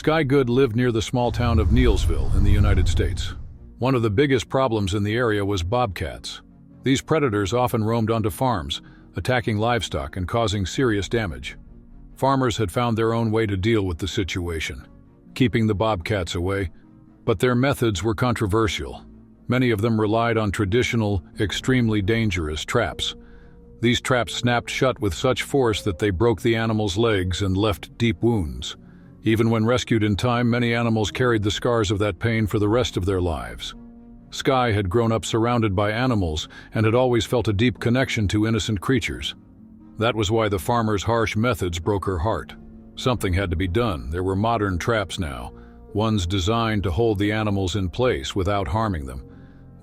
Skye Goode lived near the small town of Neilsville in the United States. One of the biggest problems in the area was bobcats. These predators often roamed onto farms, attacking livestock and causing serious damage. Farmers had found their own way to deal with the situation, keeping the bobcats away, but their methods were controversial. Many of them relied on traditional, extremely dangerous traps. These traps snapped shut with such force that they broke the animals' legs and left deep wounds. Even when rescued in time, many animals carried the scars of that pain for the rest of their lives. Skye had grown up surrounded by animals and had always felt a deep connection to innocent creatures. That was why the farmers' harsh methods broke her heart. Something had to be done. There were modern traps now, ones designed to hold the animals in place without harming them.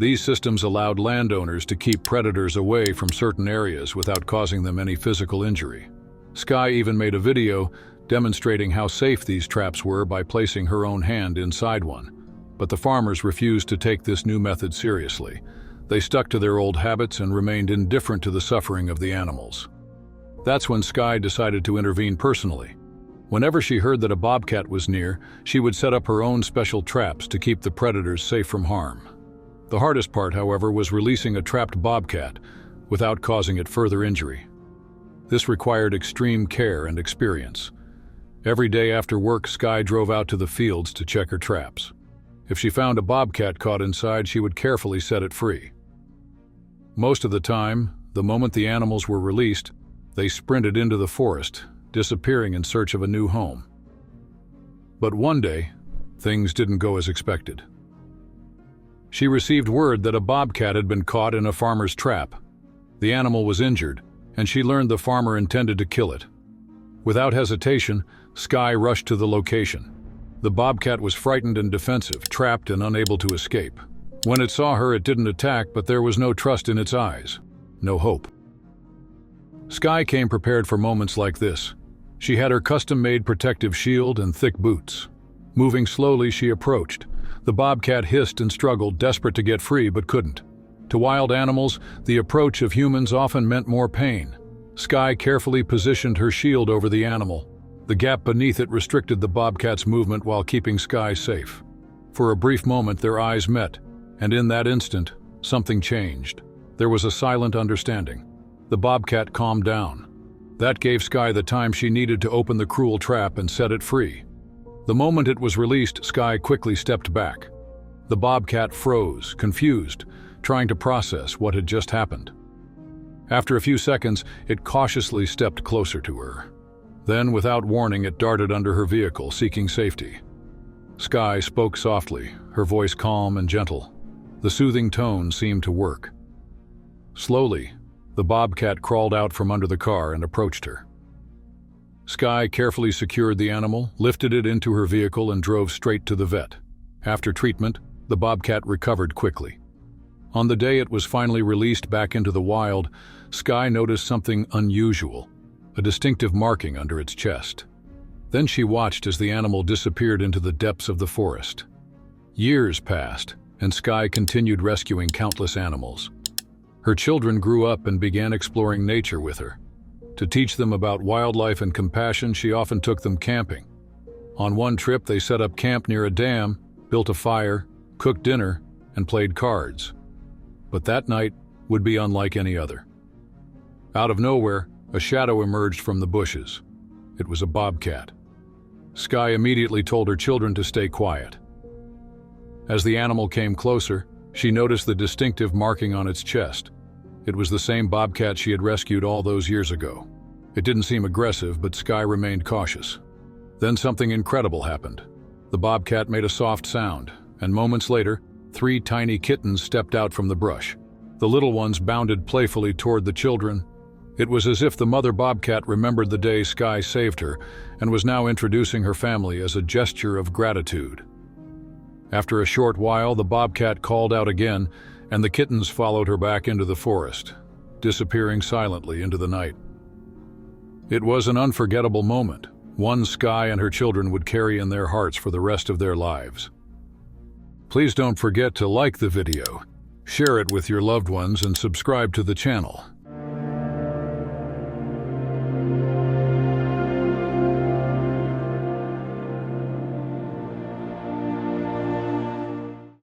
These systems allowed landowners to keep predators away from certain areas without causing them any physical injury. Skye even made a video demonstrating how safe these traps were by placing her own hand inside one. But the farmers refused to take this new method seriously. They stuck to their old habits and remained indifferent to the suffering of the animals. That's when Skye decided to intervene personally. Whenever she heard that a bobcat was near, she would set up her own special traps to keep the predators safe from harm. The hardest part, however, was releasing a trapped bobcat without causing it further injury. This required extreme care and experience. Every day after work, Skye drove out to the fields to check her traps. If she found a bobcat caught inside, she would carefully set it free. Most of the time, the moment the animals were released, they sprinted into the forest, disappearing in search of a new home. But one day, things didn't go as expected. She received word that a bobcat had been caught in a farmer's trap. The animal was injured, and she learned the farmer intended to kill it. Without hesitation, Skye rushed to the location. The bobcat was frightened and defensive, trapped and unable to escape. When it saw her, it didn't attack, but there was no trust in its eyes, no hope. Skye came prepared for moments like this. She had her custom-made protective shield and thick boots. Moving slowly, she approached. The bobcat hissed and struggled, desperate to get free, but couldn't. To wild animals, the approach of humans often meant more pain. Skye carefully positioned her shield over the animal. The gap beneath it restricted the bobcat's movement while keeping Skye safe. For a brief moment, their eyes met, and in that instant, something changed. There was a silent understanding. The bobcat calmed down. That gave Skye the time she needed to open the cruel trap and set it free. The moment it was released, Skye quickly stepped back. The bobcat froze, confused, trying to process what had just happened. After a few seconds, it cautiously stepped closer to her. Then, without warning, it darted under her vehicle, seeking safety. Skye spoke softly, her voice calm and gentle. The soothing tone seemed to work. Slowly, the bobcat crawled out from under the car and approached her. Skye carefully secured the animal, lifted it into her vehicle, and drove straight to the vet. After treatment, the bobcat recovered quickly. On the day it was finally released back into the wild, Skye noticed something unusual, a distinctive marking under its chest. Then she watched as the animal disappeared into the depths of the forest. Years passed, and Skye continued rescuing countless animals. Her children grew up and began exploring nature with her. To teach them about wildlife and compassion, she often took them camping. On one trip, they set up camp near a dam, built a fire, cooked dinner, and played cards. But that night would be unlike any other. Out of nowhere, a shadow emerged from the bushes. It was a bobcat. Skye immediately told her children to stay quiet. As the animal came closer, she noticed the distinctive marking on its chest. It was the same bobcat she had rescued all those years ago. It didn't seem aggressive, but Skye remained cautious. Then something incredible happened. The bobcat made a soft sound, and moments later, 3 tiny kittens stepped out from the brush. The little ones bounded playfully toward the children. It was as if the mother bobcat remembered the day Skye saved her and was now introducing her family as a gesture of gratitude. After a short while, the bobcat called out again, and the kittens followed her back into the forest, disappearing silently into the night. It was an unforgettable moment, one Skye and her children would carry in their hearts for the rest of their lives. Please don't forget to like the video, share it with your loved ones, and subscribe to the channel.